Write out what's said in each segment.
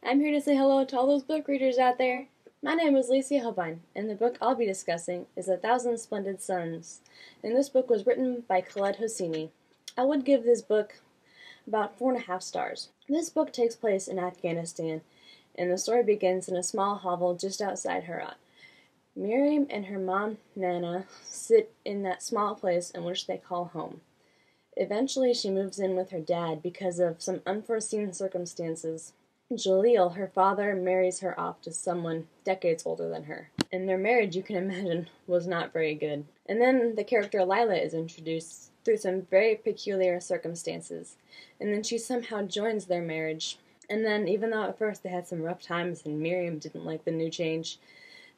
I'm here to say hello to all those book readers out there. My name is Alysia, and the book I'll be discussing is A Thousand Splendid Suns, and this book was written by Khaled Hosseini. I would give this book about 4.5 stars. This book takes place in Afghanistan, and the story begins in a small hovel just outside Herat. Miriam and her mom, Nana, sit in that small place in which they call home. Eventually, she moves in with her dad because of some unforeseen circumstances. Jalil, her father, marries her off to someone decades older than her. And their marriage, you can imagine, was not very good. And then the character Lila is introduced through some very peculiar circumstances. And then she somehow joins their marriage. And then, even though at first they had some rough times and Miriam didn't like the new change,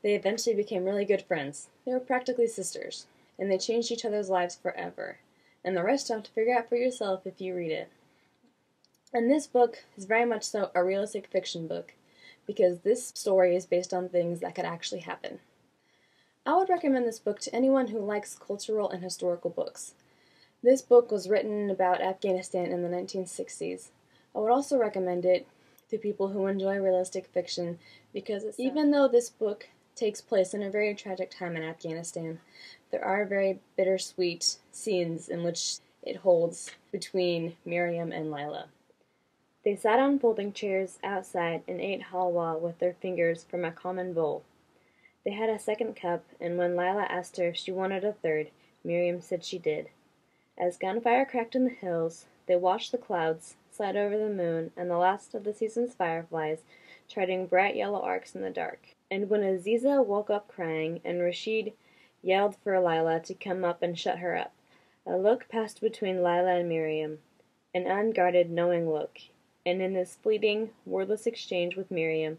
they eventually became really good friends. They were practically sisters. And they changed each other's lives forever. And the rest you'll have to figure out for yourself if you read it. And this book is very much so a realistic fiction book, because this story is based on things that could actually happen. I would recommend this book to anyone who likes cultural and historical books. This book was written about Afghanistan in the 1960s. I would also recommend it to people who enjoy realistic fiction, because even though this book takes place in a very tragic time in Afghanistan, there are very bittersweet scenes in which it holds between Miriam and Lila. They sat on folding chairs outside and ate halwa with their fingers from a common bowl. They had a second cup, and when Lila asked her if she wanted a third, Miriam said she did. As gunfire cracked in the hills, they watched the clouds slide over the moon and the last of the season's fireflies charting bright yellow arcs in the dark. And when Aziza woke up crying and Rashid yelled for Lila to come up and shut her up, a look passed between Lila and Miriam, an unguarded, knowing look. And in this fleeting, wordless exchange with Miriam,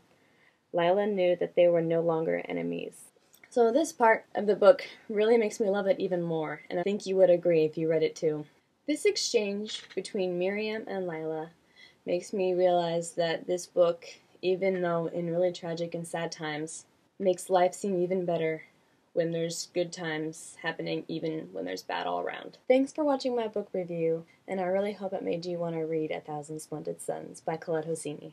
Lila knew that they were no longer enemies. So this part of the book really makes me love it even more, and I think you would agree if you read it too. This exchange between Miriam and Lila makes me realize that this book, even though in really tragic and sad times, makes life seem even better when there's good times happening, even when there's bad all around. Thanks for watching my book review, and I really hope it made you want to read A Thousand Splendid Suns by Khaled Hosseini.